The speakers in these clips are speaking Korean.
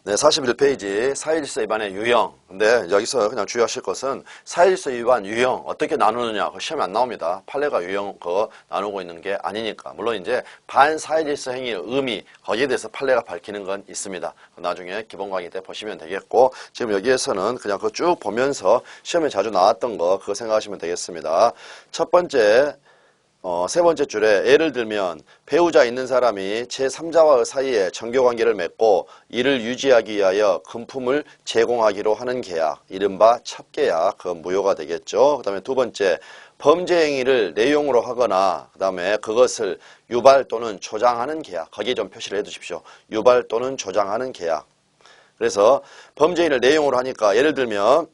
네, 41페이지 사회질서 위반의 유형. 근데 여기서 그냥 주의하실 것은 사회질서 위반 유형 어떻게 나누느냐. 그 시험에 안 나옵니다. 판례가 유형 그거 나누고 있는 게 아니니까. 물론 이제 반사회질서 행위의 의미 거기에 대해서 판례가 밝히는 건 있습니다. 나중에 기본 강의 때 보시면 되겠고 지금 여기에서는 그냥 그거 쭉 보면서 시험에 자주 나왔던 거 그거 생각하시면 되겠습니다. 첫 번째 세 번째 줄에 예를 들면 배우자 있는 사람이 제3자와 사이에 정교관계를 맺고 이를 유지하기 위하여 금품을 제공하기로 하는 계약, 이른바 첩계약, 그건 무효가 되겠죠. 그 다음에 두 번째, 범죄 행위를 내용으로 하거나 그 다음에 그것을 유발 또는 조장하는 계약, 거기에 좀 표시를 해두십시오. 유발 또는 조장하는 계약. 그래서 범죄 행위를 내용으로 하니까 예를 들면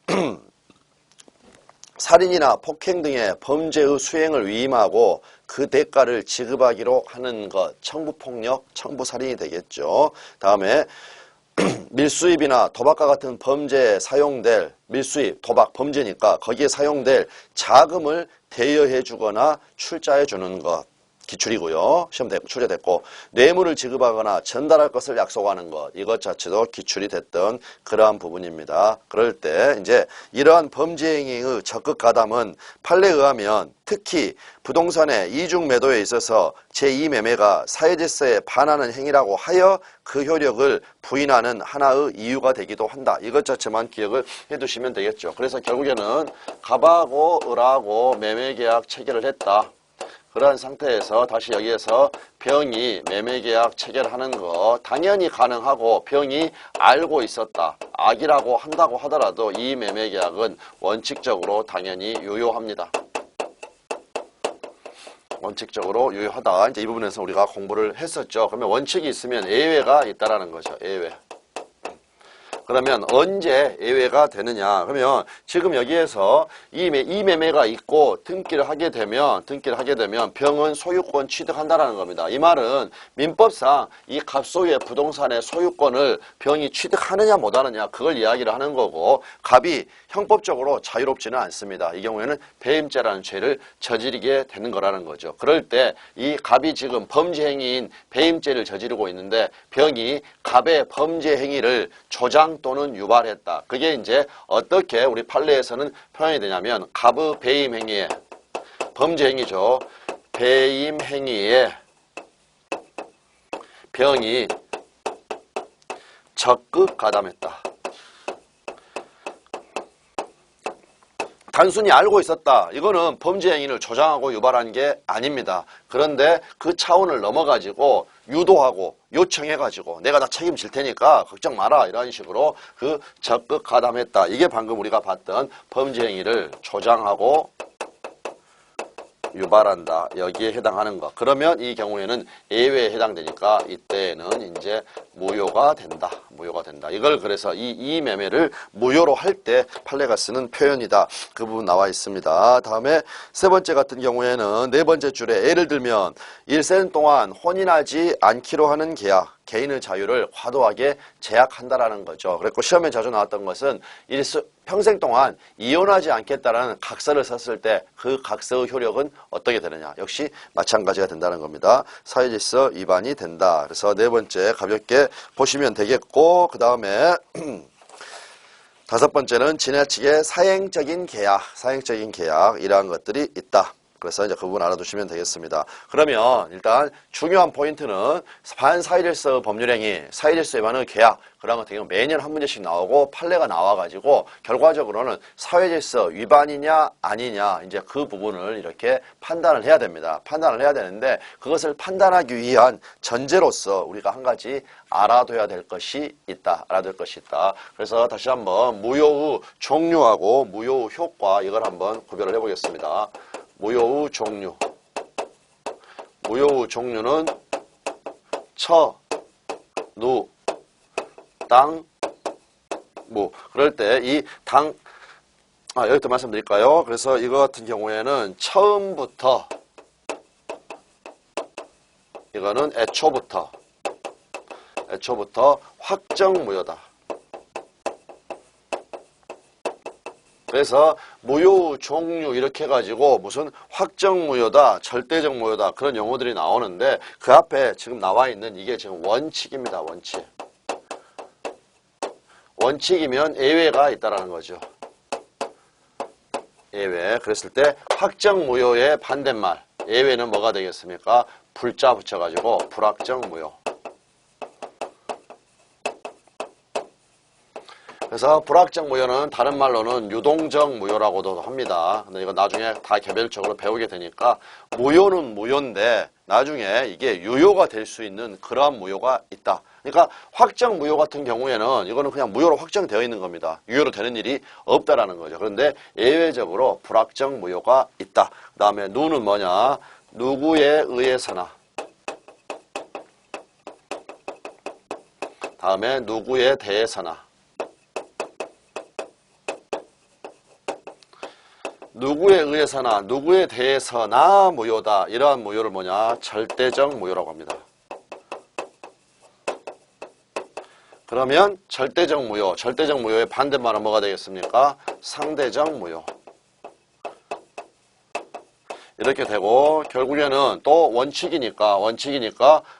살인이나 폭행 등의 범죄의 수행을 위임하고 그 대가를 지급하기로 하는 것, 청부폭력, 청부살인이 되겠죠. 다음에 밀수입이나 도박과 같은 범죄에 사용될 밀수입, 도박, 범죄니까 거기에 사용될 자금을 대여해 주거나 출자해 주는 것. 기출이고요. 시험 출제됐고 뇌물을 지급하거나 전달할 것을 약속하는 것 이것 자체도 기출이 됐던 그러한 부분입니다. 그럴 때 이제 이러한 범죄 행위의 적극 가담은 판례에 의하면 특히 부동산의 이중 매도에 있어서 제2매매가 사회질서에 반하는 행위라고 하여 그 효력을 부인하는 하나의 이유가 되기도 한다. 이것 자체만 기억을 해두시면 되겠죠. 그래서 결국에는 갑하고 을하고 매매계약 체결을 했다. 그러한 상태에서 다시 여기에서 병이 매매계약 체결하는 거 당연히 가능하고 병이 알고 있었다. 악이라고 한다고 하더라도 이 매매계약은 원칙적으로 당연히 유효합니다. 원칙적으로 유효하다. 이제 이 부분에서 우리가 공부를 했었죠. 그러면 원칙이 있으면 예외가 있다라는 거죠. 예외. 그러면 언제 예외가 되느냐? 그러면 지금 여기에서 이 매매가 있고 등기를 하게 되면 병은 소유권 취득한다라는 겁니다. 이 말은 민법상 이 갑소유의 부동산의 소유권을 병이 취득하느냐 못하느냐 그걸 이야기를 하는 거고 갑이 형법적으로 자유롭지는 않습니다. 이 경우에는 배임죄라는 죄를 저지르게 되는 거라는 거죠. 그럴 때 이 갑이 지금 범죄 행위인 배임죄를 저지르고 있는데 병이 갑의 범죄 행위를 조장 또는 유발했다. 그게 이제 어떻게 우리 판례에서는 표현이 되냐면 갑의 배임 행위에 범죄 행위죠. 배임 행위에 병이 적극 가담했다. 단순히 알고 있었다. 이거는 범죄 행위를 조장하고 유발한 게 아닙니다. 그런데 그 차원을 넘어가지고 유도하고 요청해가지고 내가 다 책임질 테니까 걱정 마라 이런 식으로 그 적극 가담했다. 이게 방금 우리가 봤던 범죄 행위를 조장하고 유발한다. 여기에 해당하는 것. 그러면 이 경우에는 예외에 해당되니까 이때는 이제 무효가 된다. 무효가 된다. 이걸 그래서 이 매매를 무효로 할 때 판례가 쓰는 표현이다. 그 부분 나와 있습니다. 다음에 세 번째 같은 경우에는 네 번째 줄에 예를 들면 일생 동안 혼인하지 않기로 하는 계약. 개인의 자유를 과도하게 제약한다라는 거죠. 그랬고 시험에 자주 나왔던 것은 평생 동안 이혼하지 않겠다라는 각서를 썼을 때 그 각서의 효력은 어떻게 되느냐. 역시 마찬가지가 된다는 겁니다. 사회질서 위반이 된다. 그래서 네 번째 가볍게 보시면 되겠고 그 다음에 다섯 번째는 지나치게 사행적인 계약 이러한 것들이 있다. 그래서 이제 그 부분 알아두시면 되겠습니다. 그러면 일단 중요한 포인트는 반사회질서 법률행위, 사회질서 위반의 계약 그런 것 같은 경우 매년 한 문제씩 나오고 판례가 나와가지고 결과적으로는 사회질서 위반이냐 아니냐 이제 그 부분을 이렇게 판단을 해야 됩니다. 판단을 해야 되는데 그것을 판단하기 위한 전제로서 우리가 한 가지 알아둬야 될 것이 있다. 그래서 다시 한번 무효의 종류하고 무효의 효과 이걸 한번 구별을 해보겠습니다. 무효의 종류. 무효의 종류는 처, 누, 당, 무. 그럴 때 이 당, 여기부터 말씀드릴까요? 그래서 이거 같은 경우에는 처음부터, 이거는 애초부터 확정무효다. 그래서 무효 종류 이렇게 해가지고 무슨 확정무효다, 절대적 무효다 그런 용어들이 나오는데 그 앞에 지금 나와 있는 이게 지금 원칙입니다. 원칙. 원칙이면 예외가 있다라는 거죠. 예외. 그랬을 때 확정 무효의 반대말. 예외는 뭐가 되겠습니까? 불자 붙여가지고 불확정 무효. 그래서 불확정 무효는 다른 말로는 유동적 무효라고도 합니다. 근데 이거 나중에 다 개별적으로 배우게 되니까 무효는 무효인데 나중에 이게 유효가 될 수 있는 그러한 무효가 있다. 그러니까 확정 무효 같은 경우에는 이거는 그냥 무효로 확정되어 있는 겁니다. 유효로 되는 일이 없다라는 거죠. 그런데 예외적으로 불확정 무효가 있다. 그 다음에 누는 뭐냐? 누구에 의해서나. 다음에 누구에 대해서나. 누구에 의해서나 누구에 대해서나 무효다. 이러한 무효를 뭐냐? 절대적 무효라고 합니다. 그러면 절대적 무효의 반대말은 뭐가 되겠습니까? 상대적 무효. 이렇게 되고 결국에는 또 원칙이니까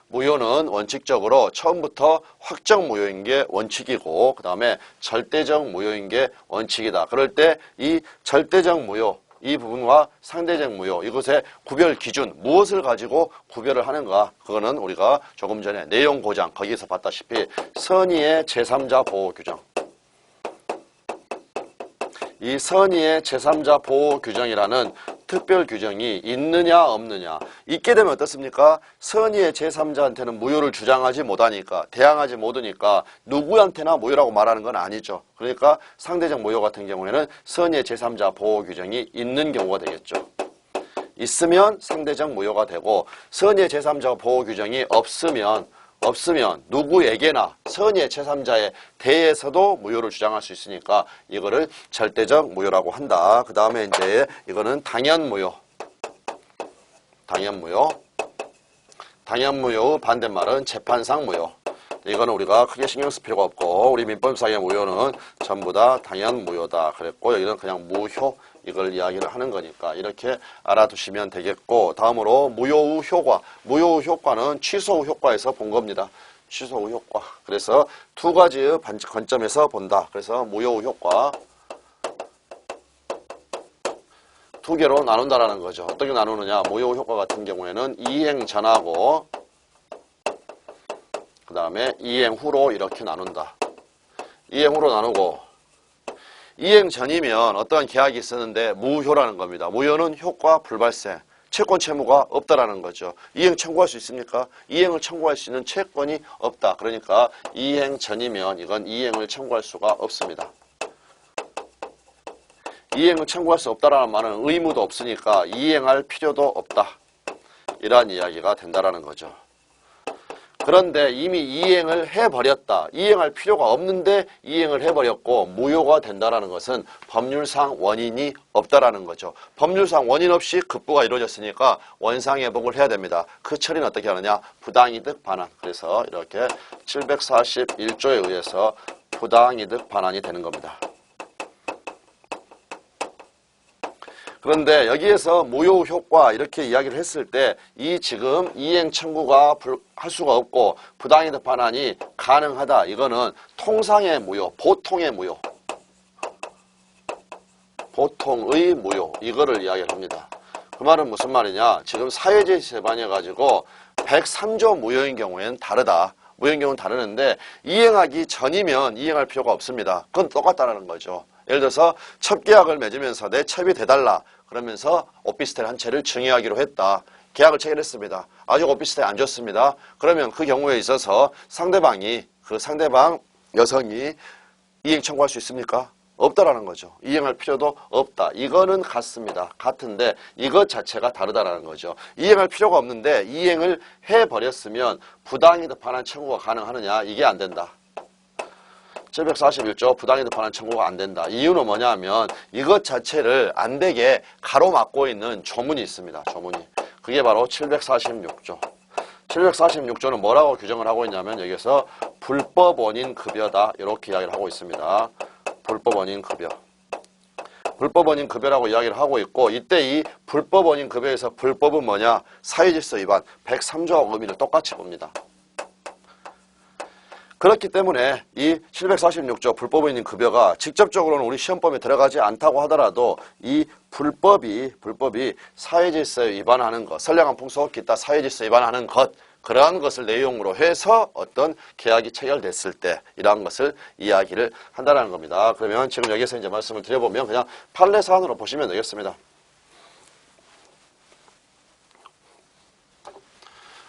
무효는 원칙적으로 처음부터 확정 무효인 게 원칙이고 그 다음에 절대적 무효인 게 원칙이다. 그럴 때 이 절대적 무효 이 부분과 상대적 무효 이것의 구별 기준 무엇을 가지고 구별을 하는가 그거는 우리가 조금 전에 내용 고장 거기서 봤다시피 선의의 제3자 보호 규정 이 선의의 제3자 보호 규정이라는 특별 규정이 있느냐 없느냐 있게 되면 어떻습니까? 선의의 제3자한테는 무효를 주장하지 못하니까 대항하지 못하니까 누구한테나 무효라고 말하는 건 아니죠. 그러니까 상대적 무효 같은 경우에는 선의의 제3자 보호 규정이 있는 경우가 되겠죠. 있으면 상대적 무효가 되고 선의의 제3자 보호 규정이 없으면 누구에게나 선의의 제3자에 대해서도 무효를 주장할 수 있으니까 이거를 절대적 무효라고 한다. 그 다음에 이제 이거는 당연 무효. 당연 무효 반대말은 재판상 무효. 이거는 우리가 크게 신경 쓸 필요가 없고 우리 민법상의 무효는 전부 다 당연 무효다 그랬고 여기는 그냥 무효 이걸 이야기를 하는 거니까 이렇게 알아두시면 되겠고 다음으로 무효 후 효과 무효 후 효과는 취소 후 효과에서 본 겁니다. 취소 후 효과 그래서 두 가지의 관점에서 본다. 그래서 무효 후 효과 두 개로 나눈다라는 거죠. 어떻게 나누느냐 무효 후 효과 같은 경우에는 이행 전하고 그 다음에 이행 후로 이렇게 나눈다. 이행 후로 나누고 이행 전이면 어떠한 계약이 있었는데 무효라는 겁니다. 무효는 효과 불발생, 채권 채무가 없다라는 거죠. 이행 청구할 수 있습니까? 이행을 청구할 수 있는 채권이 없다. 그러니까 이행 전이면 이건 이행을 청구할 수가 없습니다. 이행을 청구할 수 없다라는 말은 의무도 없으니까 이행할 필요도 없다. 이러한 이야기가 된다라는 거죠. 그런데 이미 이행을 해버렸다. 이행할 필요가 없는데 이행을 해버렸고 무효가 된다는 것은 법률상 원인이 없다라는 거죠. 법률상 원인 없이 급부가 이루어졌으니까 원상회복을 해야 됩니다. 그 처리는 어떻게 하느냐? 부당이득 반환. 그래서 이렇게 741조에 의해서 부당이득 반환이 되는 겁니다. 그런데 여기에서 무효 효과 이렇게 이야기를 했을 때 이 지금 이행 청구가 할 수가 없고 부당이득 반환이 가능하다. 이거는 통상의 무효, 보통의 무효. 보통의 무효. 이거를 이야기를 합니다. 그 말은 무슨 말이냐. 지금 사회제 재반해가지고 103조 무효인 경우에는 다르다. 무효인 경우는 다르는데 이행하기 전이면 이행할 필요가 없습니다. 그건 똑같다는 거죠. 예를 들어서 첩계약을 맺으면서 내 첩이 돼달라 그러면서 오피스텔 한 채를 증여하기로 했다. 계약을 체결했습니다. 아직 오피스텔 안 줬습니다. 그러면 그 경우에 있어서 상대방이 그 상대방 여성이 이행 청구할 수 있습니까? 없다라는 거죠. 이행할 필요도 없다. 이거는 같습니다. 같은데 이것 자체가 다르다라는 거죠. 이행할 필요가 없는데 이행을 해버렸으면 부당이득 반환 청구가 가능하느냐? 이게 안 된다. 741조 부당이득 반환 청구가 안 된다. 이유는 뭐냐면 이것 자체를 안 되게 가로막고 있는 조문이 있습니다. 조문이. 그게 바로 746조. 746조는 뭐라고 규정을 하고 있냐면 여기서 불법 원인 급여다. 이렇게 이야기를 하고 있습니다. 불법 원인 급여. 불법 원인 급여라고 이야기를 하고 있고 이때 이 불법 원인 급여에서 불법은 뭐냐? 사회질서 위반 103조하고 의미를 똑같이 봅니다. 그렇기 때문에 이 746조 불법원인 급여가 직접적으로는 우리 시험범위에 들어가지 않다고 하더라도 이 불법이 사회질서에 위반하는 것, 선량한 풍속 기타 사회질서에 위반하는 것, 그러한 것을 내용으로 해서 어떤 계약이 체결됐을 때 이러한 것을 이야기를 한다는 겁니다. 그러면 지금 여기서 이제 말씀을 드려보면 그냥 판례 사안으로 보시면 되겠습니다.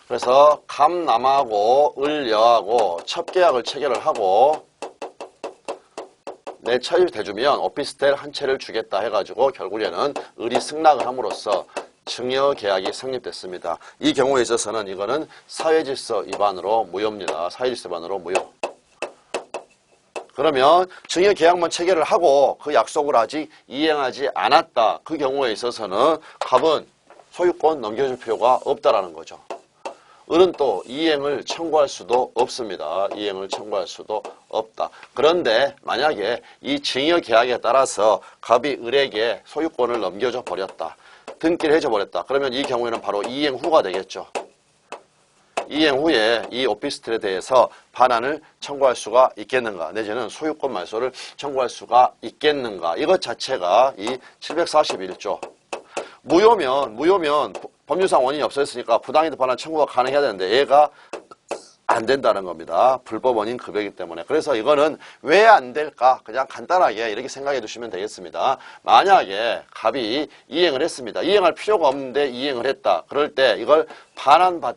그래서 감남하고 을여하고 첩계약을 체결을 하고 내 처리 대주면 오피스텔 한 채를 주겠다 해가지고 결국에는 을이 승낙을 함으로써 증여계약이 성립됐습니다. 이 경우에 있어서는 이거는 사회질서 위반으로 무효입니다. 사회질서 위반으로 무효. 그러면 증여계약만 체결을 하고 그 약속을 아직 이행하지 않았다. 그 경우에 있어서는 갑은 소유권 넘겨줄 필요가 없다라는 거죠. 을은 또 이행을 청구할 수도 없습니다. 이행을 청구할 수도 없다. 그런데 만약에 이 증여계약에 따라서 갑이 을에게 소유권을 넘겨줘 버렸다. 등기를 해줘 버렸다. 그러면 이 경우에는 바로 이행 후가 되겠죠. 이행 후에 이 오피스텔에 대해서 반환을 청구할 수가 있겠는가, 내지는 소유권 말소를 청구할 수가 있겠는가. 이것 자체가 이 741조. 무효면 법률상 원인이 없어졌으니까 부당이득 반환 청구가 가능해야 되는데 얘가 안 된다는 겁니다. 불법 원인 급여이기 때문에. 그래서 이거는 왜 안 될까? 그냥 간단하게 이렇게 생각해 두시면 되겠습니다. 만약에 갑이 이행을 했습니다. 이행할 필요가 없는데 이행을 했다. 그럴 때 이걸 반환받는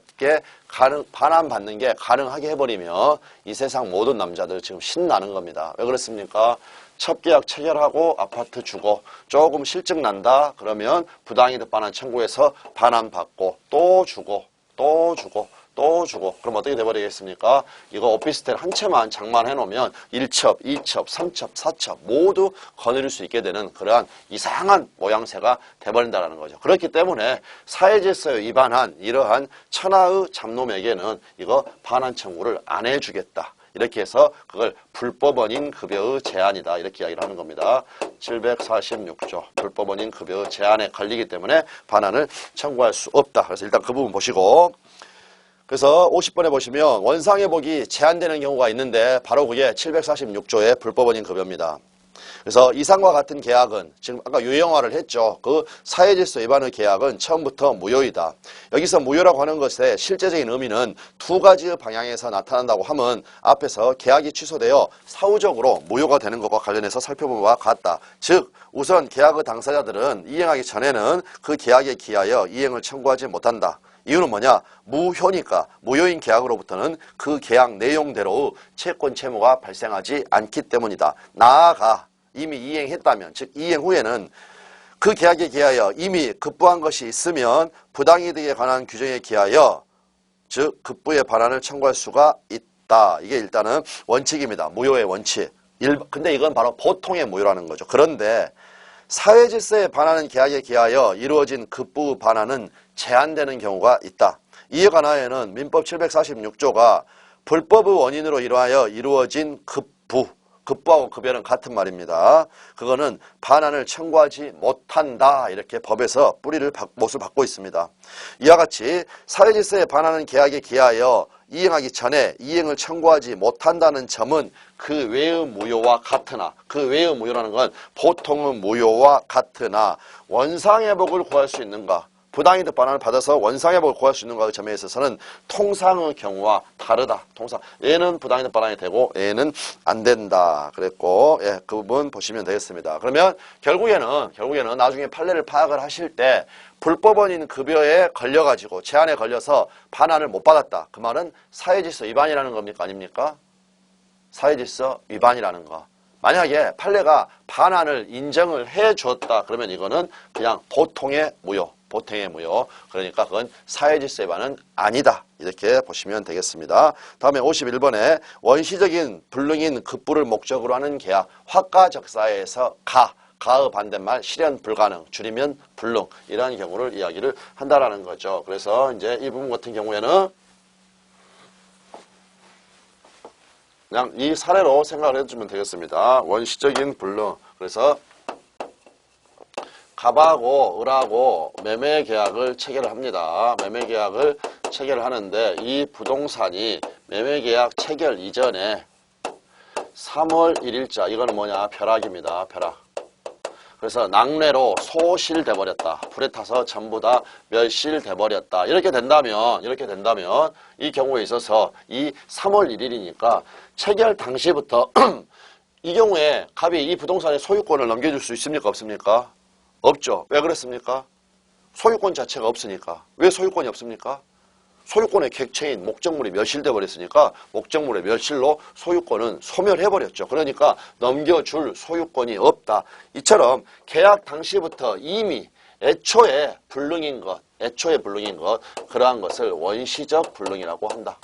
게 가능하게 해버리면 이 세상 모든 남자들 지금 신나는 겁니다. 왜 그렇습니까? 첩계약 체결하고 아파트 주고 조금 실증 난다. 그러면 부당이득 반환 청구해서 반환받고 또 주고 또 주고 또 주고. 그럼 어떻게 돼버리겠습니까? 이거 오피스텔 한 채만 장만해 놓으면 1첩, 2첩, 3첩, 4첩 모두 거느릴 수 있게 되는 그러한 이상한 모양새가 돼버린다는 거죠. 그렇기 때문에 사회질서에 위반한 이러한 천하의 잡놈에게는 이거 반환 청구를 안 해주겠다. 이렇게 해서 그걸 불법원인 급여의 제한이다. 이렇게 이야기를 하는 겁니다. 746조 불법원인 급여의 제한에 걸리기 때문에 반환을 청구할 수 없다. 그래서 일단 그 부분 보시고, 그래서 50번에 보시면 원상회복이 제한되는 경우가 있는데 바로 그게 746조의 불법원인 급여입니다. 그래서 이상과 같은 계약은 지금 아까 유형화를 했죠. 그 사회질서 위반의 계약은 처음부터 무효이다. 여기서 무효라고 하는 것의 실제적인 의미는 두 가지의 방향에서 나타난다고 하면 앞에서 계약이 취소되어 사후적으로 무효가 되는 것과 관련해서 살펴본 바와 같다. 즉 우선 계약의 당사자들은 이행하기 전에는 그 계약에 기하여 이행을 청구하지 못한다. 이유는 뭐냐? 무효니까. 무효인 계약으로부터는 그 계약 내용대로의 채권 채무가 발생하지 않기 때문이다. 나아가 이미 이행했다면, 즉 이행 후에는 그 계약에 기하여 이미 급부한 것이 있으면 부당이득에 관한 규정에 기하여 즉 급부의 반환을 청구할 수가 있다. 이게 일단은 원칙입니다. 무효의 원칙. 근데 이건 바로 보통의 무효라는 거죠. 그런데 사회질서에 반하는 계약에 기하여 이루어진 급부 반환은 제한되는 경우가 있다. 이에 관하여는 민법 746조가 불법의 원인으로 인하여 이루어진 급부하고 급여는 같은 말입니다. 그거는 반환을 청구하지 못한다. 이렇게 법에서 못을 받고 있습니다. 이와 같이 사회질서에 반하는 계약에 기하여 이행하기 전에 이행을 청구하지 못한다는 점은 그 외의 무효와 같으나, 그 외의 무효라는 건 보통의 무효와 같으나 원상회복을 구할 수 있는가, 부당이득 반환을 받아서 원상회복을 구할 수 있는가 그 점에 있어서는 통상의 경우와 다르다. 통상 얘는 부당이득 반환이 되고 얘는 안 된다 그랬고, 예, 그 부분 보시면 되겠습니다. 그러면 결국에는 나중에 판례를 파악을 하실 때 불법원인 급여에 걸려가지고 제한에 걸려서 반환을 못 받았다. 그 말은 사회질서 위반이라는 겁니까? 아닙니까? 사회질서 위반이라는 거. 만약에 판례가 반환을 인정을 해줬다. 그러면 이거는 그냥 보통의 무효. 그러니까 그건 사회질서 위반은 아니다. 이렇게 보시면 되겠습니다. 다음에 51번에 원시적인 불능인 급부를 목적으로 하는 계약. 화가적사에서 가의 반대말 실현 불가능, 줄이면 불능, 이러한 경우를 이야기를 한다라는 거죠. 그래서 이제 이 부분 같은 경우에는 그냥 이 사례로 생각을 해주면 되겠습니다. 원시적인 불능. 그래서 갑하고 을하고 매매 계약을 체결을 합니다. 매매 계약을 체결을 하는데 이 부동산이 매매계약 체결 이전에 3월 1일자 이거는 뭐냐? 벼락입니다. 벼락. 그래서 낙뢰로 소실돼 버렸다. 불에 타서 전부 다 멸실돼 버렸다. 이렇게 된다면 이 경우에 있어서 이 3월 1일이니까 체결 당시부터 이 경우에 갑이 이 부동산의 소유권을 넘겨줄 수 있습니까? 없습니까? 없죠. 왜 그렇습니까? 소유권 자체가 없으니까. 왜 소유권이 없습니까? 소유권의 객체인 목적물이 멸실돼 버렸으니까 목적물의 멸실로 소유권은 소멸해 버렸죠. 그러니까 넘겨줄 소유권이 없다. 이처럼 계약 당시부터 이미 애초에 불능인 것, 그러한 것을 원시적 불능이라고 한다.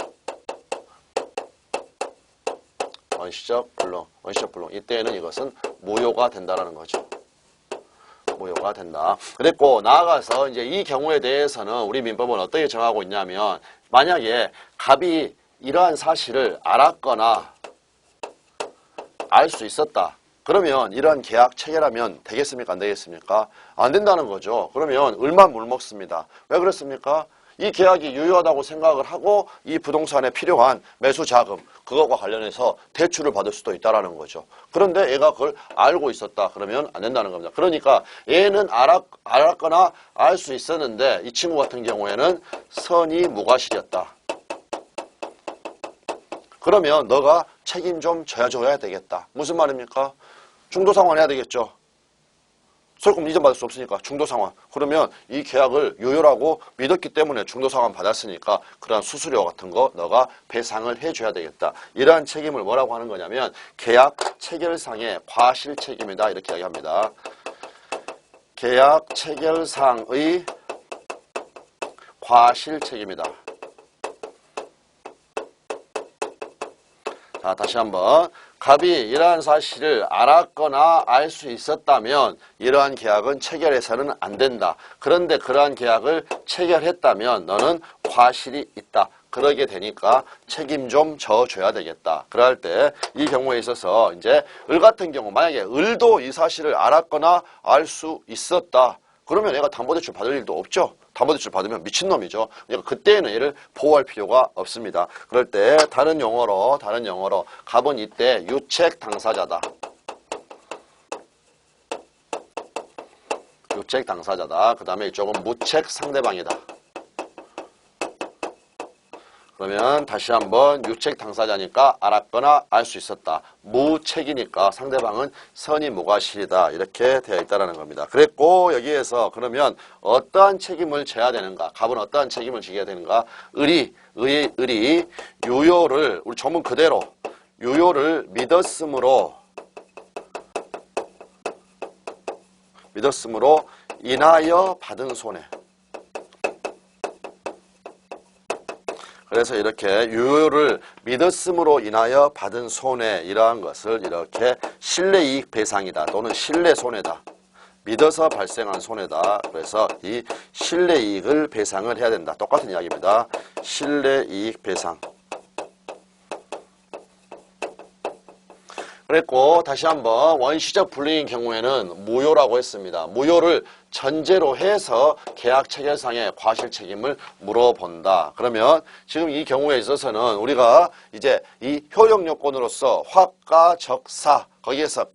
원시적 불능. 이때에는 이것은 무효가 된다라는 거죠. 무효가 된다. 그랬고 나아가서 이제 이 경우에 대해서는 우리 민법은 어떻게 정하고 있냐면 만약에 갑이 이러한 사실을 알았거나 알 수 있었다. 그러면 이러한 계약 체결하면 되겠습니까? 안 되겠습니까? 안 된다는 거죠. 그러면 을만 물먹습니다. 왜 그렇습니까? 이 계약이 유효하다고 생각을 하고 이 부동산에 필요한 매수 자금 그것과 관련해서 대출을 받을 수도 있다라는 거죠. 그런데 얘가 그걸 알고 있었다. 그러면 안 된다는 겁니다. 그러니까 얘는 알았거나 알 수 있었는데 이 친구 같은 경우에는 선이 무과실이었다. 그러면 너가 책임 좀 져줘야 되겠다. 무슨 말입니까? 중도상환 해야 되겠죠. 소유권 이전받을 수 없으니까 중도상환. 그러면 이 계약을 유효라고 믿었기 때문에 중도상환 받았으니까 그러한 수수료 같은 거 너가 배상을 해줘야 되겠다. 이러한 책임을 뭐라고 하는 거냐면 계약 체결상의 과실책임이다. 이렇게 이야기합니다. 계약 체결상의 과실책임이다. 자, 다시 한번. 갑이 이러한 사실을 알았거나 알 수 있었다면 이러한 계약은 체결해서는 안 된다. 그런데 그러한 계약을 체결했다면 너는 과실이 있다. 그러게 되니까 책임 좀 져줘야 되겠다. 그럴 때 이 경우에 있어서 이제 을 같은 경우 만약에 을도 이 사실을 알았거나 알 수 있었다. 그러면 얘가 담보대출 받을 일도 없죠. 담보대출 받으면 미친놈이죠. 그러니까 그때는 얘를 보호할 필요가 없습니다. 그럴 때 다른 용어로 갑은 이때 유책 당사자다. 유책 당사자다. 그 다음에 이쪽은 무책 상대방이다. 그러면 다시 한번 유책 당사자니까 알았거나 알 수 있었다. 무책이니까 상대방은 선이 무과실이다. 이렇게 되어 있다는 겁니다. 그랬고 여기에서 그러면 어떠한 책임을 져야 되는가? 갑은 어떠한 책임을 지게 되는가? 을이 유효를 우리 조문 그대로 유효를 믿었으므로 인하여 받은 손해. 그래서 이렇게 유효를 믿었음으로 인하여 받은 손해 이러한 것을 이렇게 실내이익 배상이다 또는 실내손해다. 믿어서 발생한 손해다. 그래서 이 실내이익을 배상을 해야 된다. 똑같은 이야기입니다. 실내이익 배상. 그랬고 다시 한번 원시적 불능인 경우에는 무효라고 했습니다. 무효를 전제로 해서 계약 체결상의 과실 책임을 물어본다. 그러면 지금 이 경우에 있어서는 우리가 이제 이 효력 요건으로서 화가 적사 거기에서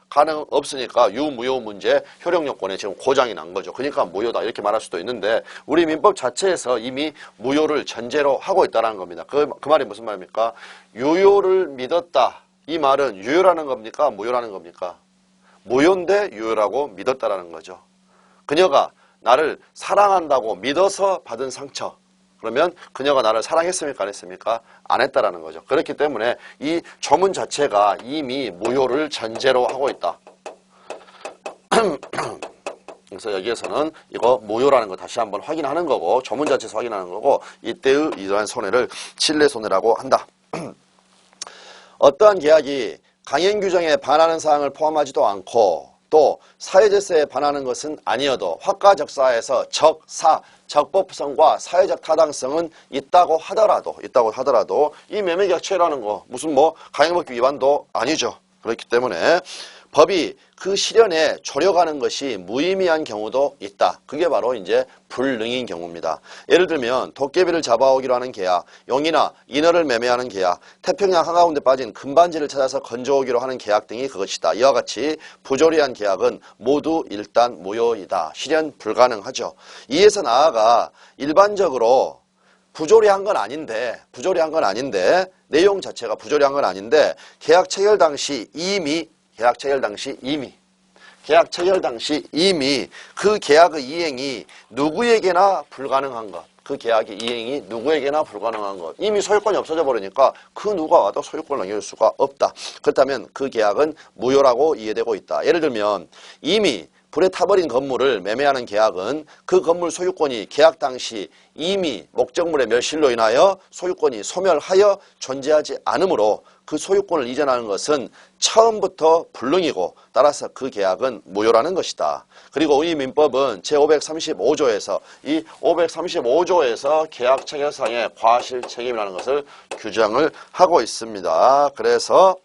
가능 없으니까 유무효 문제 효력 요건에 지금 고장이 난 거죠. 그러니까 무효다 이렇게 말할 수도 있는데 우리 민법 자체에서 이미 무효를 전제로 하고 있다는 겁니다. 그 말이 무슨 말입니까? 유효를 믿었다. 이 말은 유효라는 겁니까? 무효라는 겁니까? 무효인데 유효라고 믿었다라는 거죠. 그녀가 나를 사랑한다고 믿어서 받은 상처. 그러면 그녀가 나를 사랑했습니까? 안 했습니까? 안 했다라는 거죠. 그렇기 때문에 이 조문 자체가 이미 무효를 전제로 하고 있다. 그래서 여기에서는 이거 무효라는 거 다시 한번 확인하는 거고 조문 자체에서 확인하는 거고 이때의 이러한 손해를 실내손해라고 한다. 어떠한 계약이 강행 규정에 반하는 사항을 포함하지도 않고 또 사회질서에 반하는 것은 아니어도 화가적사에서 적법성과 사회적 타당성은 있다고 하더라도 이 매매계약 체결하는 거 무슨 강행법규 위반도 아니죠. 그렇기 때문에 법이 그 실현에 조력하는 것이 무의미한 경우도 있다. 그게 바로 이제 불능인 경우입니다. 예를 들면 도깨비를 잡아오기로 하는 계약, 용이나 인어를 매매하는 계약, 태평양 한가운데 빠진 금반지를 찾아서 건져오기로 하는 계약 등이 그것이다. 이와 같이 부조리한 계약은 모두 일단 무효이다. 실현 불가능하죠. 이에서 나아가 일반적으로 부조리한 건 아닌데 내용 자체가 부조리한 건 아닌데 계약 체결 당시 이미 그 계약의 이행이 누구에게나 불가능한 것. 그 계약의 이행이 누구에게나 불가능한 것. 이미 소유권이 없어져 버리니까 그 누가 와도 소유권을 넘길 수가 없다. 그렇다면 그 계약은 무효라고 이해되고 있다. 예를 들면 이미 불에 타버린 건물을 매매하는 계약은 그 건물 소유권이 계약 당시 이미 목적물의 멸실로 인하여 소유권이 소멸하여 존재하지 않으므로 그 소유권을 이전하는 것은 처음부터 불능이고 따라서 그 계약은 무효라는 것이다. 그리고 우리 민법은 제535조에서 이 535조에서 계약 체결상의 과실 책임이라는 것을 규정을 하고 있습니다. 그래서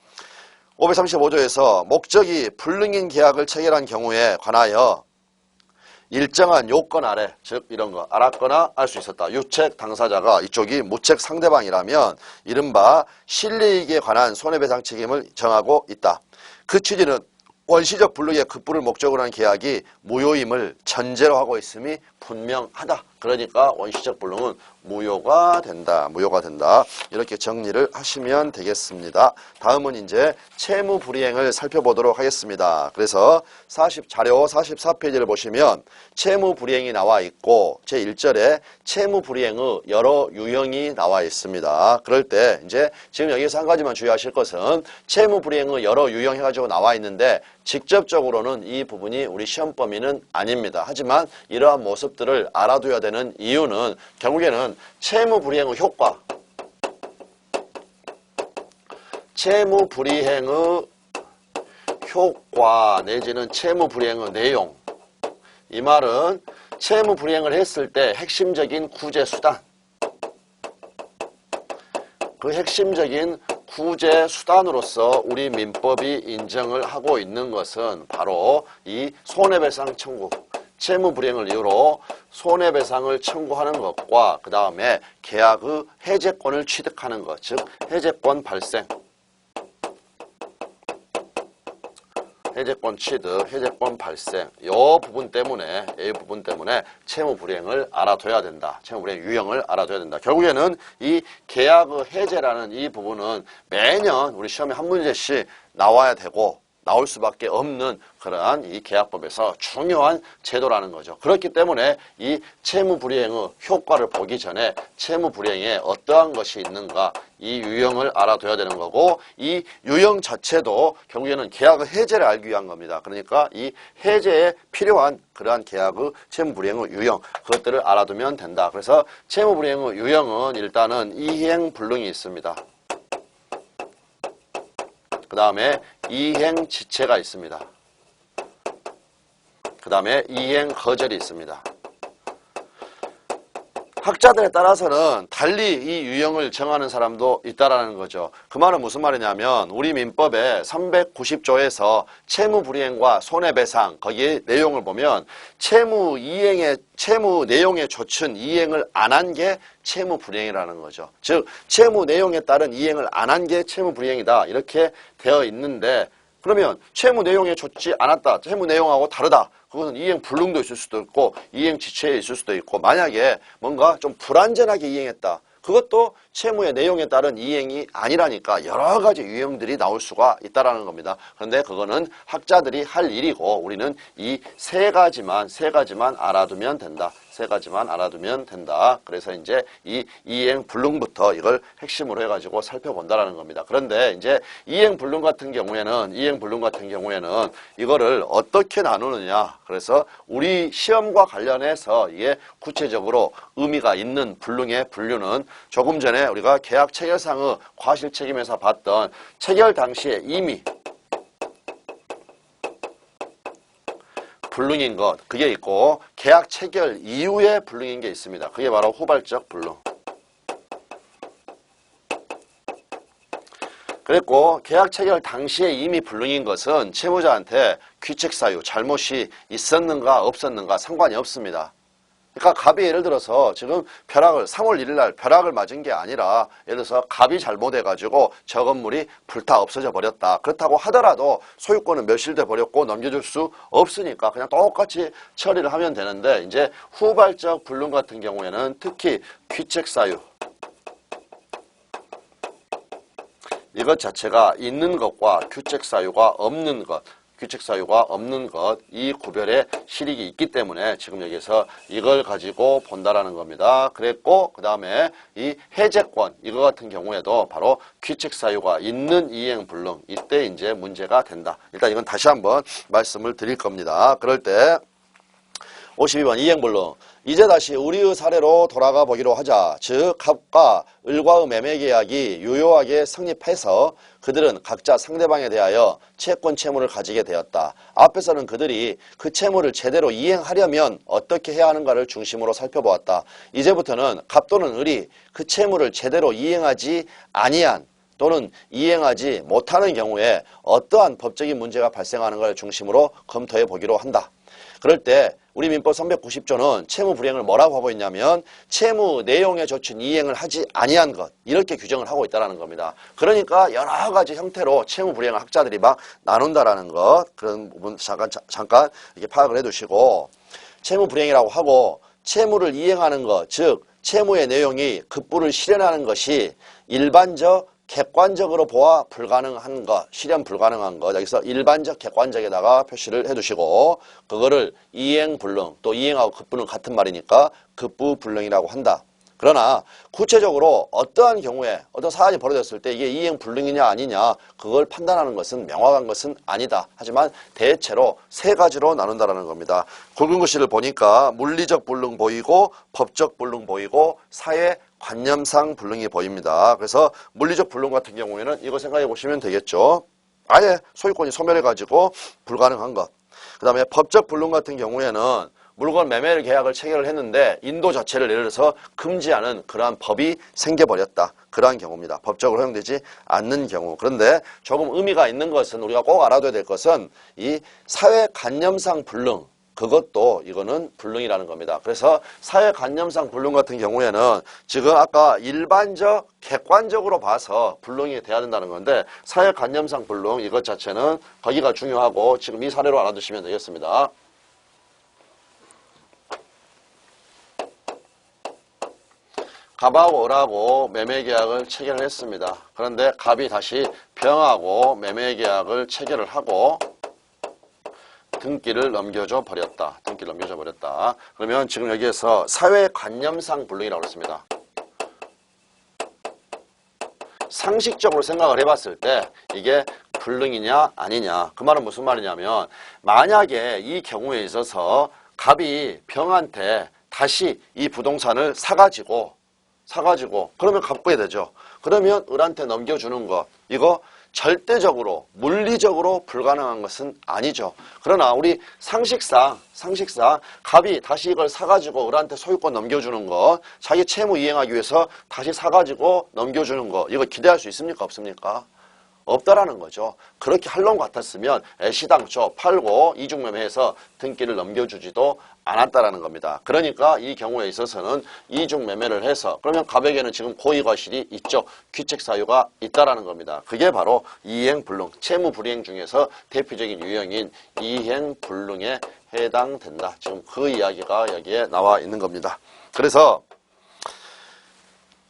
535조에서 목적이 불능인 계약을 체결한 경우에 관하여 일정한 요건 아래, 즉 이런 거 알았거나 알 수 있었다. 유책 당사자가 이쪽이 무책 상대방이라면 이른바 실리이익에 관한 손해배상 책임을 정하고 있다. 그 취지는 원시적 불능의 급부를 목적으로 한 계약이 무효임을 전제로 하고 있음이 분명하다. 그러니까 원시적 불능은 무효가 된다. 이렇게 정리를 하시면 되겠습니다. 다음은 이제 채무불이행을 살펴보도록 하겠습니다. 그래서 자료 44페이지를 보시면 채무불이행이 나와 있고 제1절에 채무불이행의 여러 유형이 나와 있습니다. 그럴 때 이제 지금 여기서 한 가지만 주의하실 것은 채무불이행의 여러 유형 해가지고 나와 있는데 직접적으로는 이 부분이 우리 시험 범위는 아닙니다. 하지만 이러한 모습들을 알아둬야 되는 이유는 결국에는 채무불이행의 효과 내지는 채무불이행의 내용. 이 말은 채무불이행을 했을 때 핵심적인 구제수단, 그 핵심적인 구제수단으로서 우리 민법이 인정을 하고 있는 것은 바로 이 손해배상 청구, 채무불이행을 이유로 손해배상을 청구하는 것과 그 다음에 계약의 해제권을 취득하는 것, 즉 해제권 발생, 해제권 취득, 해제권 발생 이 부분 때문에 채무불이행을 알아둬야 된다. 채무불이행 유형을 알아둬야 된다. 결국에는 이 계약의 해제라는 이 부분은 매년 우리 시험에 한 문제씩 나와야 되고 나올 수밖에 없는 그러한 이 계약법에서 중요한 제도라는 거죠. 그렇기 때문에 이 채무불이행의 효과를 보기 전에 채무불이행에 어떠한 것이 있는가 이 유형을 알아둬야 되는 거고 이 유형 자체도 결국에는 계약의 해제를 알기 위한 겁니다. 그러니까 이 해제에 필요한 그러한 계약의 채무불이행의 유형 그것들을 알아두면 된다. 그래서 채무불이행의 유형은 일단은 이행불능이 있습니다. 그 다음에 이행지체가 있습니다. 그 다음에 이행거절이 있습니다. 학자들에 따라서는 달리 이 유형을 정하는 사람도 있다라는 거죠. 그 말은 무슨 말이냐면 우리 민법의 390조에서 채무불이행과 손해배상 거기에 내용을 보면 채무 내용에 좇은 이행을 안 한 게 채무불이행이라는 거죠. 즉 채무 내용에 따른 이행을 안 한 게 채무불이행이다 이렇게 되어 있는데 그러면 채무 내용에 좇지 않았다. 채무 내용하고 다르다. 그것은 이행 불능도 있을 수도 있고 이행 지체에 있을 수도 있고 만약에 뭔가 좀 불완전하게 이행했다. 그것도 채무의 내용에 따른 이행이 아니라니까 여러 가지 유형들이 나올 수가 있다라는 겁니다. 그런데 그거는 학자들이 할 일이고 우리는 이 세 가지만 알아두면 된다. 그래서 이제 이 이행 불능부터 이걸 핵심으로 해가지고 살펴본다라는 겁니다. 그런데 이제 이행 불능 같은 경우에는 이거를 어떻게 나누느냐. 그래서 우리 시험과 관련해서 이게 구체적으로 의미가 있는 불능의 분류는 조금 전에 우리가 계약 체결상의 과실 책임에서 봤던 체결 당시에 이미 불능인 것 그게 있고 계약 체결 이후에 불능인 게 있습니다. 그게 바로 후발적 불능. 그랬고 계약 체결 당시에 이미 불능인 것은 채무자한테 귀책 사유, 잘못이 있었는가 없었는가 상관이 없습니다. 그러니까 갑이 예를 들어서 지금 벼락을 3월 1일 날 벼락을 맞은 게 아니라 예를 들어서 갑이 잘못해가지고 저 건물이 불타 없어져 버렸다. 그렇다고 하더라도 소유권은 멸실돼 버렸고 넘겨줄 수 없으니까 그냥 똑같이 처리를 하면 되는데 이제 후발적 불능 같은 경우에는 특히 귀책 사유 이것 자체가 있는 것과 귀책 사유가 없는 것 규칙 사유가 없는 것, 이 구별의 실익이 있기 때문에 지금 여기서 이걸 가지고 본다라는 겁니다. 그랬고 그 다음에 이 해제권 이거 같은 경우에도 바로 규칙 사유가 있는 이행 불능 이때 이제 문제가 된다. 일단 이건 다시 한번 말씀을 드릴 겁니다. 그럴 때 52번 이행불능. 이제 다시 우리의 사례로 돌아가 보기로 하자. 즉 갑과 을과의 매매계약이 유효하게 성립해서 그들은 각자 상대방에 대하여 채권 채무를 가지게 되었다. 앞에서는 그들이 그 채무를 제대로 이행하려면 어떻게 해야 하는가를 중심으로 살펴보았다. 이제부터는 갑 또는 을이 그 채무를 제대로 이행하지 아니한 또는 이행하지 못하는 경우에 어떠한 법적인 문제가 발생하는가를 중심으로 검토해 보기로 한다. 그럴 때 우리 민법 390조는 채무 불이행을 뭐라고 하고 있냐면 채무 내용에 갖춘 이행을 하지 아니한 것 이렇게 규정을 하고 있다는 겁니다. 그러니까 여러 가지 형태로 채무 불이행을 학자들이 막 나눈다라는 것 그런 부분 잠깐 이렇게 파악을 해두시고 채무 불이행이라고 하고 채무를 이행하는 것 즉 채무의 내용이 급부를 실현하는 것이 일반적 객관적으로 보아 불가능한 것, 실현 불가능한 것 여기서 일반적 객관적에다가 표시를 해두시고 그거를 이행불능 또 이행하고 급부는 같은 말이니까 급부불능이라고 한다. 그러나 구체적으로 어떠한 경우에 어떤 사안이 벌어졌을 때 이게 이행불능이냐 아니냐 그걸 판단하는 것은 명확한 것은 아니다. 하지만 대체로 세 가지로 나눈다라는 겁니다. 굵은 글씨를 보니까 물리적 불능 보이고 법적 불능 보이고 사회 관념상 불능이 보입니다. 그래서 물리적 불능 같은 경우에는 이거 생각해 보시면 되겠죠. 아예 소유권이 소멸해가지고 불가능한 것. 그 다음에 법적 불능 같은 경우에는 물건 매매 계약을 체결을 했는데 인도 자체를 예를 들어서 금지하는 그러한 법이 생겨버렸다. 그러한 경우입니다. 법적으로 허용되지 않는 경우. 그런데 조금 의미가 있는 것은 우리가 꼭 알아둬야 될 것은 이 사회관념상 불능 그것도 이거는 불능이라는 겁니다. 그래서 사회관념상 불능 같은 경우에는 지금 아까 일반적 객관적으로 봐서 불능이 돼야 된다는 건데 사회관념상 불능 이것 자체는 거기가 중요하고 지금 이 사례로 알아두시면 되겠습니다. 갑하고 을하고 매매계약을 체결을 했습니다. 그런데 갑이 다시 병하고 매매계약을 체결을 하고 등기를 넘겨줘 버렸다. 등기를 넘겨줘 버렸다. 그러면 지금 여기에서 사회관념상 불능이라고 했습니다. 상식적으로 생각을 해봤을 때 이게 불능이냐 아니냐 그 말은 무슨 말이냐면 만약에 이 경우에 있어서 갑이 병한테 다시 이 부동산을 사가지고 그러면 갚게 되죠. 그러면 을한테 넘겨주는 거 이거 절대적으로 물리적으로 불가능한 것은 아니죠. 그러나 우리 상식상 갑이 다시 이걸 사가지고 을한테 소유권 넘겨주는 거 자기 채무 이행하기 위해서 다시 사가지고 넘겨주는 거 이거 기대할 수 있습니까 없습니까? 없다라는 거죠. 그렇게 할 놈 같았으면 애시당초 팔고 이중매매해서 등기를 넘겨주지도 않았다라는 겁니다. 그러니까 이 경우에 있어서는 이중매매를 해서 그러면 갑에게는 지금 고의과실이 있죠. 귀책사유가 있다라는 겁니다. 그게 바로 이행불능, 채무불이행 중에서 대표적인 유형인 이행불능에 해당된다. 지금 그 이야기가 여기에 나와 있는 겁니다. 그래서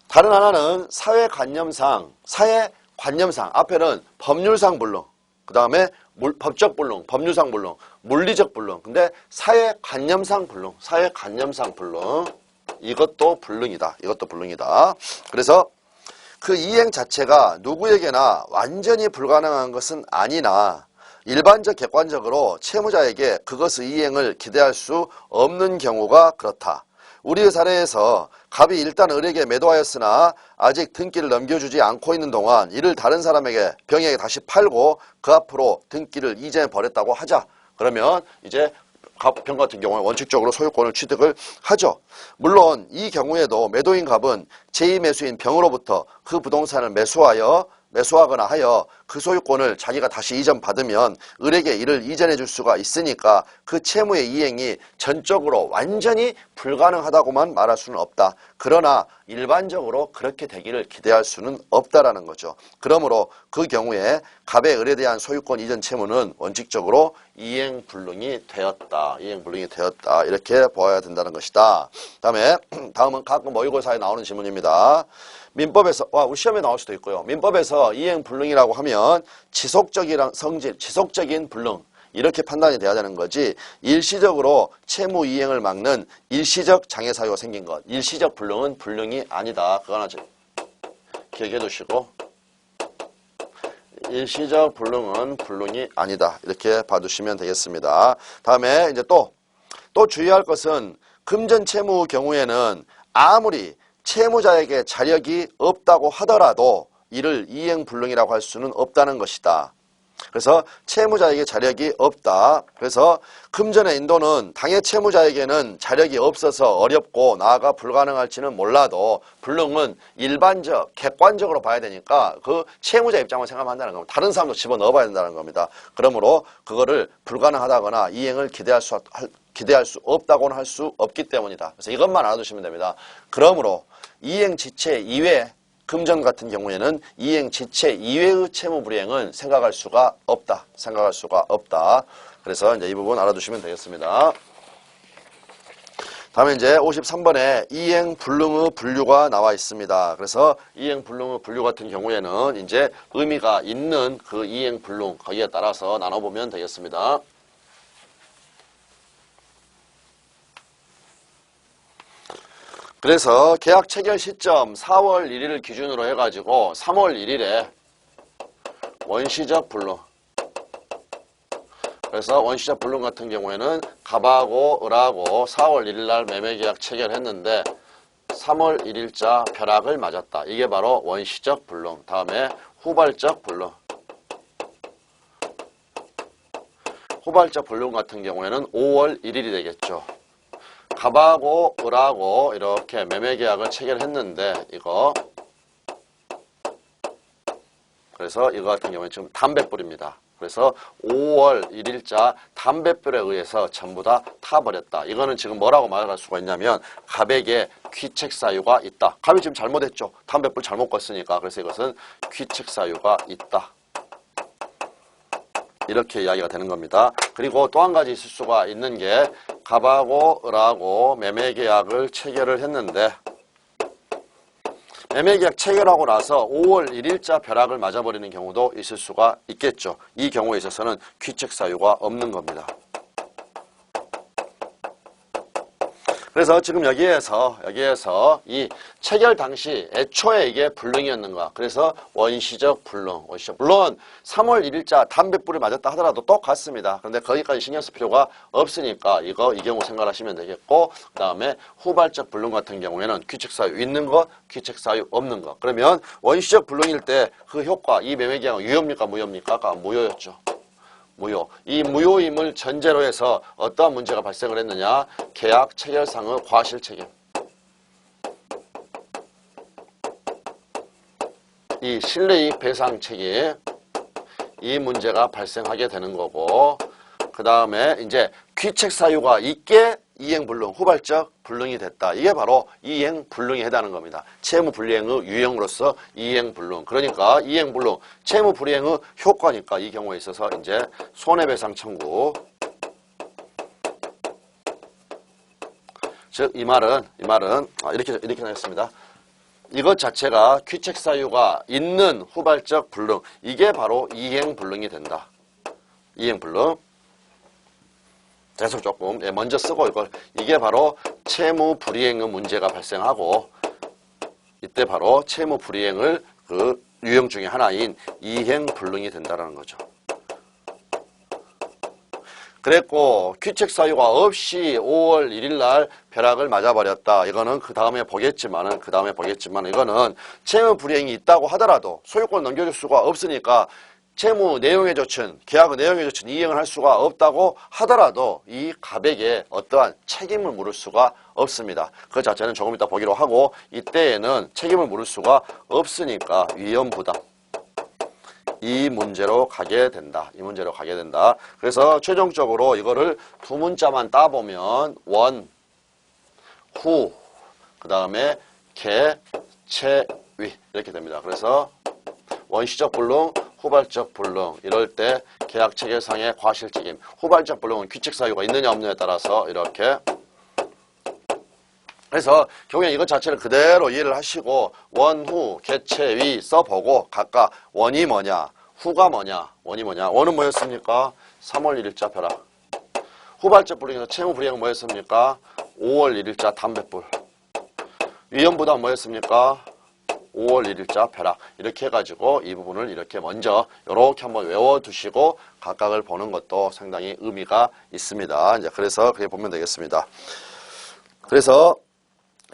다른 하나는 사회관념상 앞에는 법률상 불능, 그 다음에 법적 불능, 법률상 불능, 물리적 불능. 근데 사회관념상 불능, 이것도 불능이다. 이것도 불능이다. 그래서 그 이행 자체가 누구에게나 완전히 불가능한 것은 아니나 일반적 객관적으로 채무자에게 그것의 이행을 기대할 수 없는 경우가 그렇다. 우리의 사례에서 갑이 일단 을에게 매도하였으나 아직 등기를 넘겨주지 않고 있는 동안 이를 다른 사람에게 병에게 다시 팔고 그 앞으로 등기를 이전해 버렸다고 하자. 그러면 이제 갑병 같은 경우는 원칙적으로 소유권을 취득을 하죠. 물론 이 경우에도 매도인 갑은 제2매수인 병으로부터 그 부동산을 매수하여 매수하거나 하여 그 소유권을 자기가 다시 이전받으면 을에게 이를 이전해 줄 수가 있으니까 그 채무의 이행이 전적으로 완전히 불가능하다고만 말할 수는 없다. 그러나 일반적으로 그렇게 되기를 기대할 수는 없다라는 거죠. 그러므로 그 경우에 갑의 을에 대한 소유권 이전 채무는 원칙적으로 이행불능이 되었다. 이행불능이 되었다. 이렇게 보아야 된다는 것이다. 다음은 가끔 모의고사에 나오는 질문입니다. 민법에서 우리 시험에 나올 수도 있고요. 민법에서 이행불능이라고 하면 지속적이랑 성질, 지속적인 불능 이렇게 판단이 돼야 되는 거지 일시적으로 채무 이행을 막는 일시적 장애 사유가 생긴 것. 일시적 불능은 불능이 아니다. 그거 하나 기억해 두시고 일시적 불능은 불능이 아니다. 이렇게 봐두시면 되겠습니다. 다음에 이제 또 주의할 것은 금전 채무 경우에는 아무리 채무자에게 자력이 없다고 하더라도 이를 이행불능이라고 할 수는 없다는 것이다. 그래서 채무자에게 자력이 없다. 그래서 금전의 인도는 당해 채무자에게는 자력이 없어서 어렵고 나아가 불가능할지는 몰라도 불능은 일반적, 객관적으로 봐야 되니까 그 채무자 입장을 생각하면 한다는 겁니다. 다른 사람도 집어넣어 봐야 된다는 겁니다. 그러므로 그거를 불가능하다거나 이행을 기대할 수 없다고는 할 수 없기 때문이다. 그래서 이것만 알아두시면 됩니다. 그러므로 이행 지체 이외 금전 같은 경우에는 이행 지체 이외의 채무 불이행은 생각할 수가 없다. 생각할 수가 없다. 그래서 이제 이 부분 알아두시면 되겠습니다. 다음에 이제 53번에 이행 불능의 분류가 나와 있습니다. 그래서 이행 불능의 분류 같은 경우에는 이제 의미가 있는 그 이행 불능 거기에 따라서 나눠보면 되겠습니다. 그래서 계약 체결 시점 4월 1일을 기준으로 해가지고 3월 1일에 원시적 불능. 그래서 원시적 불능 같은 경우에는 갑하고 을하고 4월 1일 날 매매계약 체결했는데 3월 1일자 벼락을 맞았다. 이게 바로 원시적 불능. 다음에 후발적 불능. 후발적 불능 같은 경우에는 5월 1일이 되겠죠. 갑하고 을하고 이렇게 매매계약을 체결했는데 그래서 이거 같은 경우는 지금 담뱃불입니다. 그래서 5월 1일자 담뱃불에 의해서 전부 다 타버렸다. 이거는 지금 뭐라고 말할 수가 있냐면 갑에게 귀책사유가 있다. 갑이 지금 잘못했죠. 담뱃불 잘못 껐으니까. 그래서 이것은 귀책사유가 있다. 이렇게 이야기가 되는 겁니다. 그리고 또 한 가지 있을 수가 있는 게 갑하고 을하고 매매계약을 체결을 했는데 매매계약 체결하고 나서 5월 1일자 벼락을 맞아버리는 경우도 있을 수가 있겠죠. 이 경우에 있어서는 귀책사유가 없는 겁니다. 그래서 지금 여기에서 이 체결 당시 애초에 이게 불능이었는가. 그래서 원시적 불능. 물론 3월 1일자 담뱃불이 맞았다 하더라도 똑같습니다. 그런데 거기까지 신경 쓸 필요가 없으니까 이 경우 생각하시면 되겠고 그 다음에 후발적 불능 같은 경우에는 귀책사유 있는 것, 귀책사유 없는 것. 그러면 원시적 불능일 때 그 효과, 이 매매계약은 유효입니까? 무효입니까? 아까 무효였죠. 무효. 이 무효임을 전제로 해서 어떠한 문제가 발생을 했느냐. 계약 체결상의 과실책임. 이 실내이익 배상 책임. 이 문제가 발생하게 되는 거고 그 다음에 이제 귀책사유가 있게 이행불능, 후발적 불능이 됐다. 이게 바로 이행불능에 해당하는 겁니다. 채무불이행의 유형으로서 이행불능. 그러니까 이행불능, 채무불이행의 효과니까 이 경우에 있어서 이제 손해배상 청구. 즉 이 말은 이렇게 나겠습니다. 이것 자체가 귀책사유가 있는 후발적 불능. 이게 바로 이행불능이 된다. 이행불능. 계속 조금 먼저 쓰고 이게 바로 채무불이행의 문제가 발생하고 이때 바로 채무불이행을 그 유형 중에 하나인 이행불능이 된다는 거죠. 그랬고 귀책사유가 없이 5월 1일 날 벼락을 맞아버렸다. 이거는 그 다음에 보겠지만은 이거는 채무불이행이 있다고 하더라도 소유권을 넘겨줄 수가 없으니까 채무 내용에 젖힌, 계약의 내용에 젖힌 이행을 할 수가 없다고 하더라도 이 갑에게 어떠한 책임을 물을 수가 없습니다. 그 자체는 조금 이따 보기로 하고 이때에는 책임을 물을 수가 없으니까 위험부담. 이 문제로 가게 된다. 이 문제로 가게 된다. 그래서 최종적으로 이거를 두 문자만 따보면 원, 후, 그 다음에 개, 채, 위 이렇게 됩니다. 그래서 원시적 불능, 후발적 불능 이럴 때 계약 체결상의 과실 책임. 후발적 불능은 규칙 사유가 있느냐 없느냐에 따라서 이렇게. 그래서 결국엔 이것 자체를 그대로 이해를 하시고 원, 후, 개, 채, 위 써보고 각각 원이 뭐냐, 후가 뭐냐, 원이 뭐냐. 원은 뭐였습니까? 3월 1일자 벼락. 후발적 불능에서 채무 불이행은 뭐였습니까? 5월 1일자 담뱃불. 위험부담 뭐였습니까? 5월 1일자 벼락. 이렇게 해가지고 이 부분을 이렇게 먼저 이렇게 한번 외워두시고 각각을 보는 것도 상당히 의미가 있습니다. 이제 그래서 그렇게 보면 되겠습니다. 그래서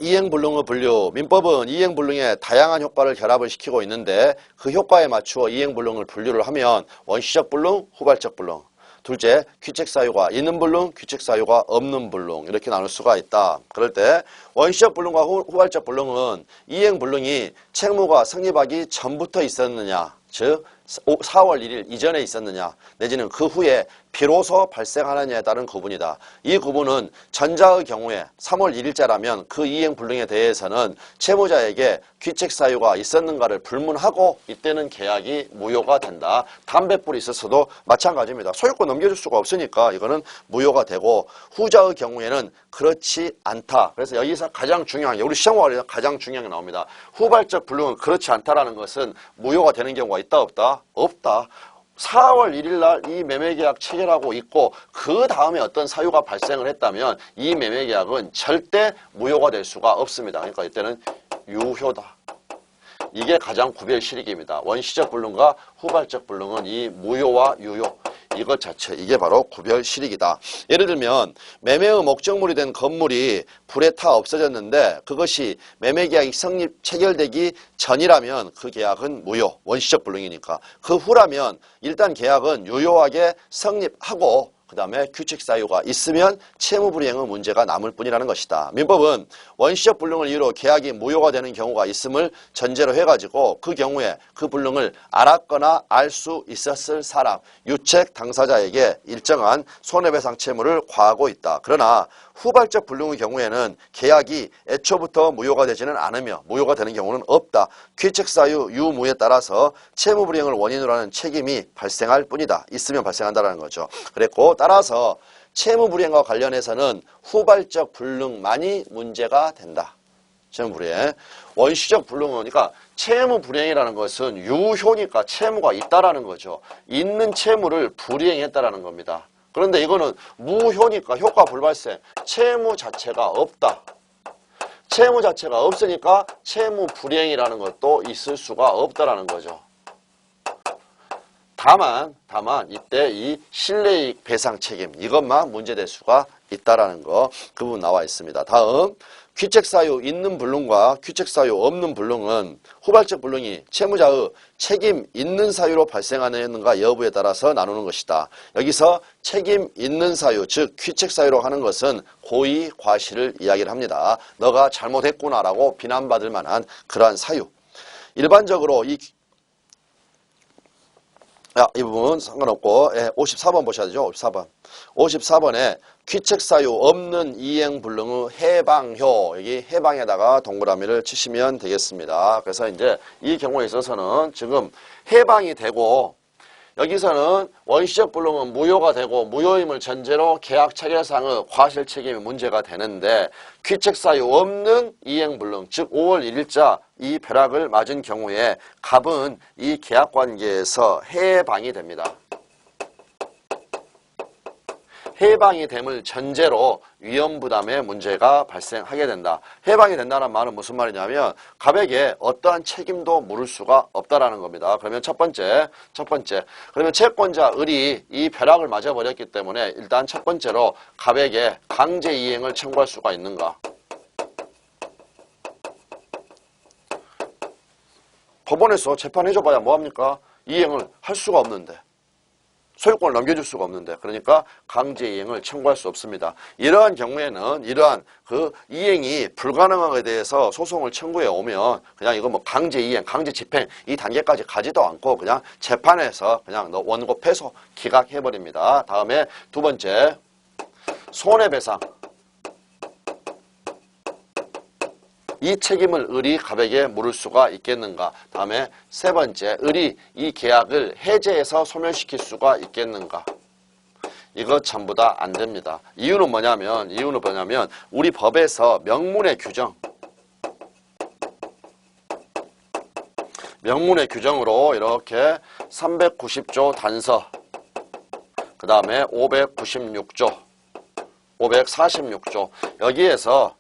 이행불능의 분류, 민법은 이행불능의 다양한 효과를 결합을 시키고 있는데 그 효과에 맞추어 이행불능을 분류를 하면 원시적 불능, 후발적 불능. 둘째, 규칙사유가 있는 불능, 규칙사유가 없는 불능 이렇게 나눌 수가 있다. 그럴 때 원시적 불능과 후발적 불능은 이행불능이 채무가 성립하기 전부터 있었느냐, 즉 4월 1일 이전에 있었느냐 내지는 그 후에 비로소 발생하느냐에 따른 구분이다. 이 구분은 전자의 경우에 3월 1일자라면 그 이행불능에 대해서는 채무자에게 규칙사유가 있었는가를 불문하고 이때는 계약이 무효가 된다. 담뱃불이 있었어도 마찬가지입니다. 소유권 넘겨줄 수가 없으니까 이거는 무효가 되고 후자의 경우에는 그렇지 않다. 그래서 여기서 가장 중요한 게 우리 시험과 관련해서 가장 중요한 게 나옵니다. 후발적 불능은 그렇지 않다라는 것은 무효가 되는 경우가 있다 없다? 없다. 4월 1일 날 이 매매계약 체결하고 있고 그 다음에 어떤 사유가 발생을 했다면 이 매매계약은 절대 무효가 될 수가 없습니다. 그러니까 이때는 유효다. 이게 가장 구별실익입니다. 원시적 불능과 후발적 불능은 이 무효와 유효 이것 자체 이게 바로 구별실익이다. 예를 들면 매매의 목적물이 된 건물이 불에 타 없어졌는데 그것이 매매계약이 성립 체결되기 전이라면 그 계약은 무효 원시적 불능이니까 그 후라면 일단 계약은 유효하게 성립하고 그 다음에 규칙사유가 있으면 채무불이행의 문제가 남을 뿐이라는 것이다. 민법은 원시적 불능을 이유로 계약이 무효가 되는 경우가 있음을 전제로 해가지고 그 경우에 그 불능을 알았거나 알 수 있었을 사람, 유책 당사자에게 일정한 손해배상 채무를 과하고 있다. 그러나 후발적 불능의 경우에는 계약이 애초부터 무효가 되지는 않으며 무효가 되는 경우는 없다. 규칙사유 유무에 따라서 채무불이행을 원인으로 하는 책임이 발생할 뿐이다. 있으면 발생한다는 거죠. 그랬고 따라서 채무불이행과 관련해서는 후발적 불능만이 문제가 된다. 채무불이행. 원시적 불능은 그러니까 채무불이행이라는 것은 유효니까 채무가 있다라는 거죠. 있는 채무를 불이행했다라는 겁니다. 그런데 이거는 무효니까 효과 불발생. 채무 자체가 없다. 채무 자체가 없으니까 채무 불이행이라는 것도 있을 수가 없다라는 거죠. 다만 이때 이 실내이익 배상 책임 이것만 문제될 수가 있다라는 거 그 부분 나와 있습니다. 다음 규칙사유 있는 불능과 규칙사유 없는 불능은 후발적 불능이 채무자의 책임 있는 사유로 발생하는가 여부에 따라서 나누는 것이다. 여기서 책임 있는 사유 즉 규칙사유로 하는 것은 고의 과실을 이야기를 합니다. 너가 잘못했구나라고 비난받을 만한 그러한 사유. 일반적으로 이 부분 상관없고 54번 보셔야 되죠. 54번. 54번에 규칙사유 없는 이행불능의 해방효 여기 해방에다가 동그라미를 치시면 되겠습니다. 그래서 이제 이 경우에 있어서는 지금 해방이 되고 여기서는 원시적 불능은 무효가 되고 무효임을 전제로 계약 체결상의 과실 책임이 문제가 되는데 규칙사유 없는 이행불능 즉 5월 1일자 이 벼락을 맞은 경우에 갑은 이 계약관계에서 해방이 됩니다. 해방이 됨을 전제로 위험부담의 문제가 발생하게 된다. 해방이 된다는 말은 무슨 말이냐면 갑에게 어떠한 책임도 물을 수가 없다라는 겁니다. 그러면 첫 번째 그러면 채권자 을이 이 벼락을 맞아버렸기 때문에 일단 첫 번째로 갑에게 강제이행을 청구할 수가 있는가? 법원에서 재판해줘봐야 뭐합니까? 이행을 할 수가 없는데 소유권을 넘겨줄 수가 없는데, 그러니까 강제이행을 청구할 수 없습니다. 이러한 경우에는 이러한 그 이행이 불가능한 것에 대해서 소송을 청구해 오면 그냥 이거 뭐 강제이행, 강제집행 이 단계까지 가지도 않고 그냥 재판에서 그냥 원고 패소 기각해버립니다. 다음에 두 번째, 손해배상. 이 책임을 을이 갑에게 물을 수가 있겠는가? 다음에 세 번째, 을이 이 계약을 해제해서 소멸시킬 수가 있겠는가? 이거 전부 다 안 됩니다. 이유는 뭐냐면 우리 법에서 명문의 규정으로 이렇게 390조 단서, 그 다음에 596조, 546조 여기에서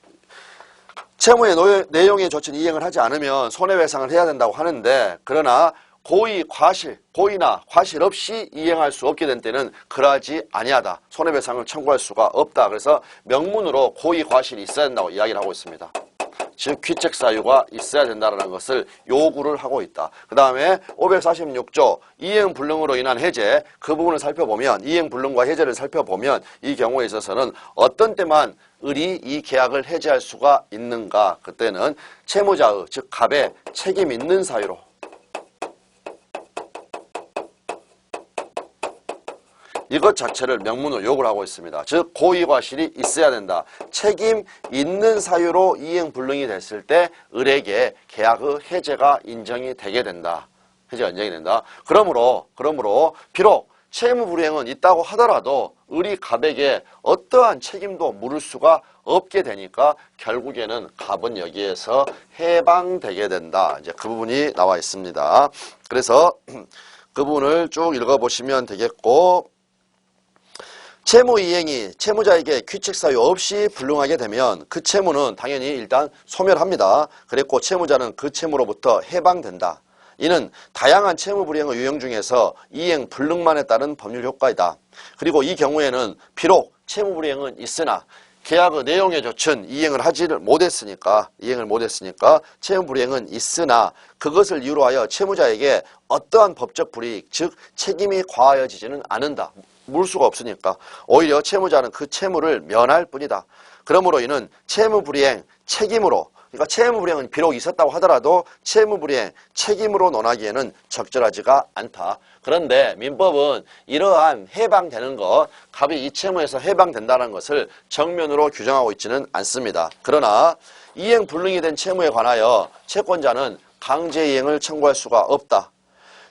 채무의 내용에 젖힌 이행을 하지 않으면 손해배상을 해야 된다고 하는데, 그러나 고의나 과실 없이 이행할 수 없게 된 때는 그러하지 아니하다. 손해배상을 청구할 수가 없다. 그래서 명문으로 고의 과실이 있어야 된다고 이야기를 하고 있습니다. 즉 귀책사유가 있어야 된다는 것을 요구를 하고 있다. 그 다음에 546조 이행불능으로 인한 해제, 그 부분을 살펴보면, 이행불능과 해제를 살펴보면 이 경우에 있어서는 어떤 때만 을이 이 계약을 해제할 수가 있는가? 그때는 채무자의, 즉 갑의 책임 있는 사유로, 이것 자체를 명문으로 요구를 하고 있습니다. 즉 고의과실이 있어야 된다. 책임 있는 사유로 이행불능이 됐을 때 을에게 계약의 해제가 인정이 되게 된다. 해제가 인정이 된다. 그러므로 비록 채무불이행은 있다고 하더라도 을이 갑에게 어떠한 책임도 물을 수가 없게 되니까 결국에는 갑은 여기에서 해방되게 된다. 이제 그 부분이 나와 있습니다. 그래서 그 부분을 쭉 읽어보시면 되겠고, 채무이행이 채무자에게 귀책사유 없이 불능하게 되면 그 채무는 당연히 일단 소멸합니다. 그랬고 채무자는 그 채무로부터 해방된다. 이는 다양한 채무불이행의 유형 중에서 이행 불능만에 따른 법률 효과이다. 그리고 이 경우에는 비록 채무불이행은 있으나 계약의 내용에 젖힌 이행을 못했으니까 채무불이행은 있으나 그것을 이유로 하여 채무자에게 어떠한 법적 불이익, 즉 책임이 과하여지지는 않는다. 물 수가 없으니까 오히려 채무자는 그 채무를 면할 뿐이다. 그러므로 이는 채무불이행 책임으로, 그러니까 채무불이행은 비록 있었다고 하더라도 채무불이행 책임으로 논하기에는 적절하지가 않다. 그런데 민법은 이러한 해방되는 것, 갑이 이 채무에서 해방된다는 것을 정면으로 규정하고 있지는 않습니다. 그러나 이행불능이 된 채무에 관하여 채권자는 강제이행을 청구할 수가 없다.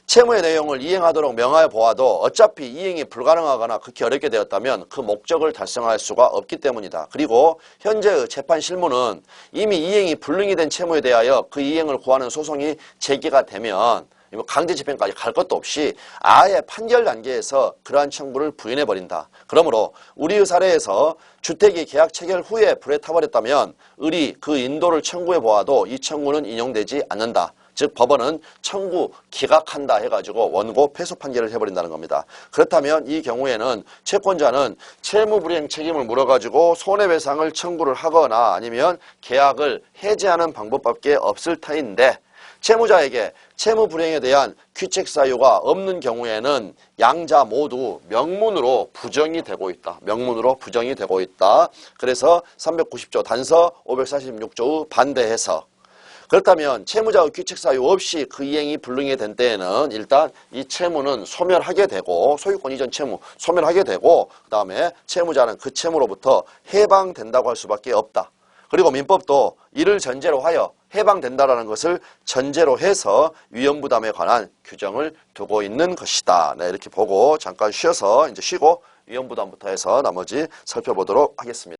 채무의 내용을 이행하도록 명하여 보아도 어차피 이행이 불가능하거나 극히 어렵게 되었다면 그 목적을 달성할 수가 없기 때문이다. 그리고 현재의 재판 실무는 이미 이행이 불능이 된 채무에 대하여 그 이행을 구하는 소송이 제기가 되면 강제 집행까지 갈 것도 없이 아예 판결 단계에서 그러한 청구를 부인해버린다. 그러므로 우리의 사례에서 주택이 계약 체결 후에 불에 타버렸다면 을이 그 인도를 청구해 보아도 이 청구는 인용되지 않는다. 즉 법원은 청구 기각한다 해가지고 원고 패소 판결을 해버린다는 겁니다. 그렇다면 이 경우에는 채권자는 채무불이행 책임을 물어가지고 손해배상을 청구를 하거나 아니면 계약을 해제하는 방법밖에 없을 터인데, 채무자에게 채무불이행에 대한 귀책사유가 없는 경우에는 양자 모두 명문으로 부정이 되고 있다. 그래서 390조 단서 546조의 반대해서, 그렇다면 채무자의 귀책사유 없이 그 이행이 불능이 된 때에는 일단 이 채무는 소멸하게 되고, 소유권 이전 채무 소멸하게 되고, 그 다음에 채무자는 그 채무로부터 해방된다고 할 수밖에 없다. 그리고 민법도 이를 전제로 하여 해방된다라는 것을 전제로 해서 위험부담에 관한 규정을 두고 있는 것이다. 네, 이렇게 보고 잠깐 쉬어서 이제 쉬고 위험부담부터 해서 나머지 살펴보도록 하겠습니다.